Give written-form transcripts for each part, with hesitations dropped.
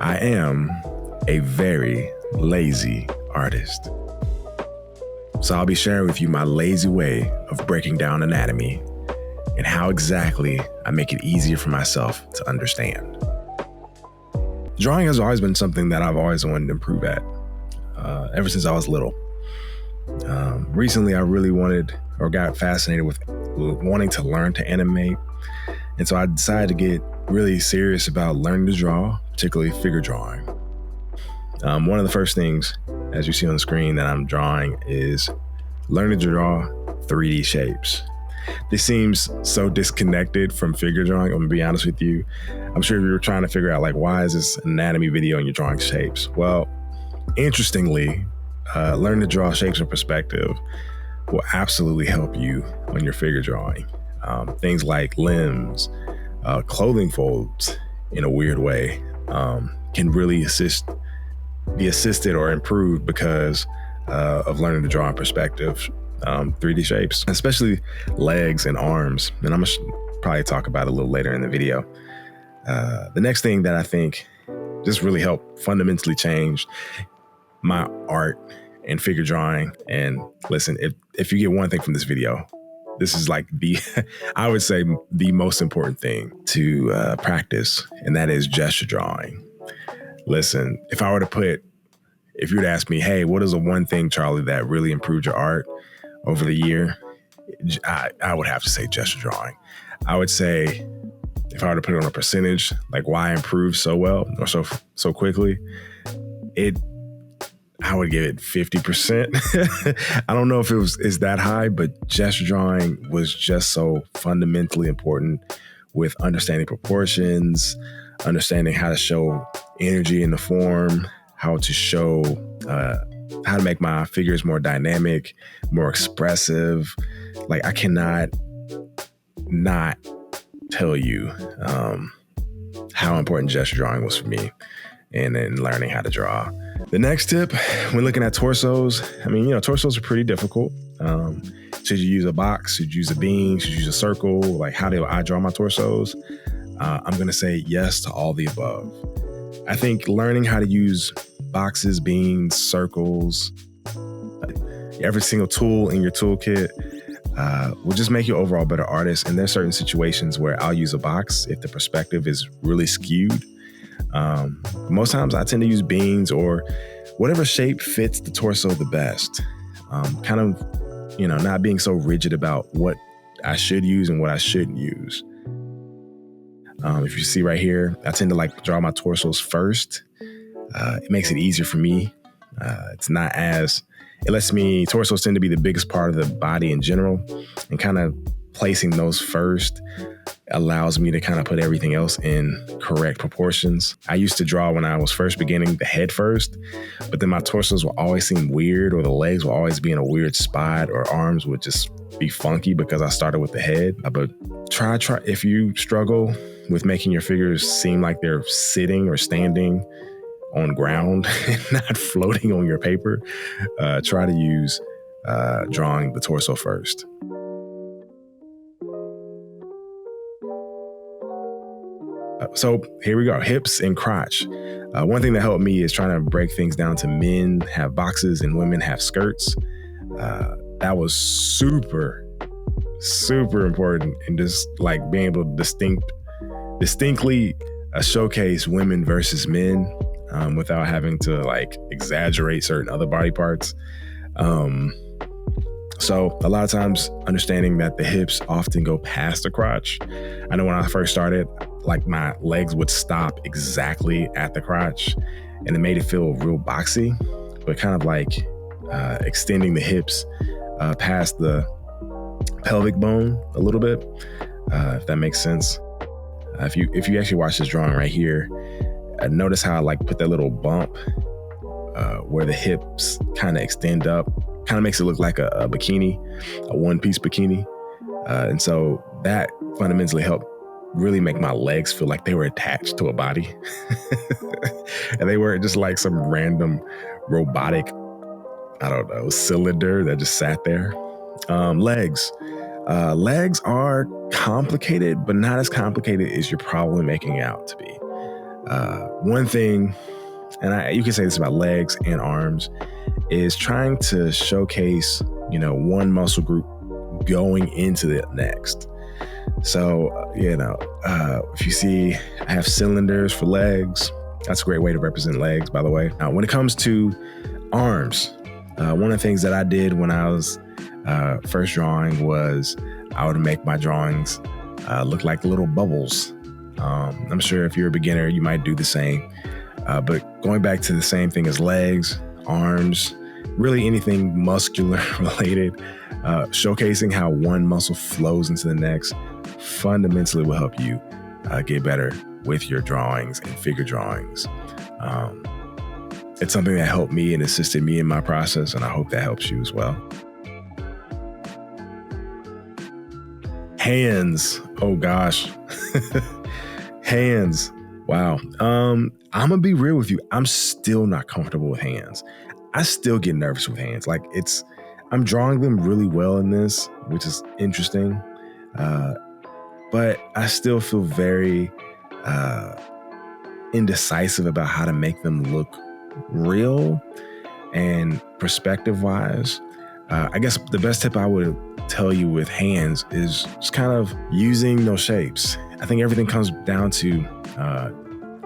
I am a very lazy artist. So I'll be sharing with you my lazy way of breaking down anatomy and how exactly I make it easier for myself to understand. Drawing has always been something that I've always wanted to improve at, ever since I was little. Recently, I really got fascinated with wanting to learn to animate. And so I decided to get really serious about learning to draw, particularly figure drawing. One of the first things, as you see on the screen, that I'm drawing is learning to draw 3D shapes. This seems so disconnected from figure drawing. I'm gonna be honest with you. I'm sure you were trying to figure out, like, why is this an anatomy video and you're drawing shapes? Well, interestingly, learning to draw shapes in perspective will absolutely help you when you're figure drawing. Things like limbs, clothing folds in a weird way can really be assisted or improved because of learning to draw in perspective, 3D shapes, especially legs and arms. And I'm gonna probably talk about it a little later in the video. The next thing that I think just really helped fundamentally change my art and figure drawing. And listen, if you get one thing from this video, this is like I would say the most important thing to practice, and that is gesture drawing. Listen, if you would ask me, hey, what is the one thing, Charlie, that really improved your art over the year? I would have to say gesture drawing. I would say, if I were to put it on a percentage, like why I improved so well or so quickly, I would give it 50%. I don't know if it's that high, but gesture drawing was just so fundamentally important with understanding proportions, understanding how to show energy in the form, how to make my figures more dynamic, more expressive. Like, I cannot not tell you how important gesture drawing was for me and then learning how to draw. The next tip, when looking at torsos, torsos are pretty difficult. Should you use a box? Should you use a bean? Should you use a circle? Like, how do I draw my torsos? I'm going to say yes to all the above. I think learning how to use boxes, beans, circles, every single tool in your toolkit will just make you overall better artist. And there's certain situations where I'll use a box if the perspective is really skewed. Most times I tend to use beans or whatever shape fits the torso the best. Not being so rigid about what I should use and what I shouldn't use. If you see right here, I tend to draw my torsos first. It makes it easier for me. Torsos tend to be the biggest part of the body in general, and kind of placing those first allows me to kind of put everything else in correct proportions. I used to draw, when I was first beginning, the head first, but then my torsos will always seem weird, or the legs will always be in a weird spot, or arms would just be funky because I started with the head. But try if you struggle with making your figures seem like they're sitting or standing on ground and not floating on your paper, try to use drawing the torso first. So here we go, hips and crotch. One thing that helped me is trying to break things down to men have boxes and women have skirts. That was super, super important, and just being able to distinctly showcase women versus men without having to exaggerate certain other body parts. So a lot of times understanding that the hips often go past the crotch. I know when I first started, my legs would stop exactly at the crotch, and it made it feel real boxy, but kind of extending the hips past the pelvic bone a little bit, if that makes sense. If you actually watch this drawing right here, notice how I put that little bump where the hips kind of extend up, kind of makes it look like a bikini, a one-piece bikini. And so that fundamentally helped really make my legs feel like they were attached to a body. And they weren't just some random robotic, cylinder that just sat there. Legs. Legs are complicated, but not as complicated as you're probably making it out to be. One thing, and you can say this about legs and arms, is trying to showcase, one muscle group going into the next. So, if you see, I have cylinders for legs. That's a great way to represent legs, by the way. Now, when it comes to arms, one of the things that I did when I was first drawing was I would make my drawings look like little bubbles. I'm sure if you're a beginner, you might do the same. But going back to the same thing as legs, arms, really anything muscular related, showcasing how one muscle flows into the next fundamentally will help you get better with your drawings and figure drawings. It's something that helped me and assisted me in my process, and I hope that helps you as well. Hands. Oh gosh. Hands. Wow. I'm gonna be real with you. I'm still not comfortable with hands. I still get nervous with hands. I'm drawing them really well in this, which is interesting. But I still feel very indecisive about how to make them look real and perspective wise. I guess the best tip I would tell you with hands is just kind of using those shapes. I think everything comes down to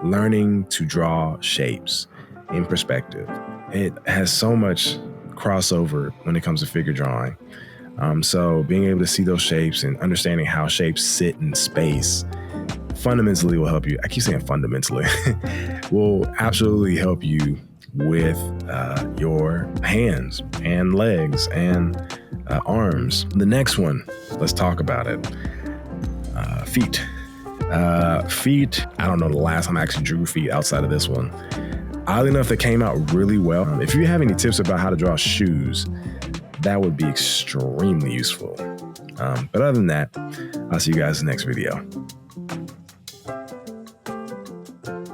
learning to draw shapes in perspective. It has so much crossover when it comes to figure drawing. So being able to see those shapes and understanding how shapes sit in space fundamentally will help you. I keep saying fundamentally, will absolutely help you with your hands and legs and arms. The next one, let's talk about it. Feet. Feet, I don't know the last time I actually drew feet outside of this one. Oddly enough, they came out really well. If you have any tips about how to draw shoes, that would be extremely useful. But other than that, I'll see you guys in the next video.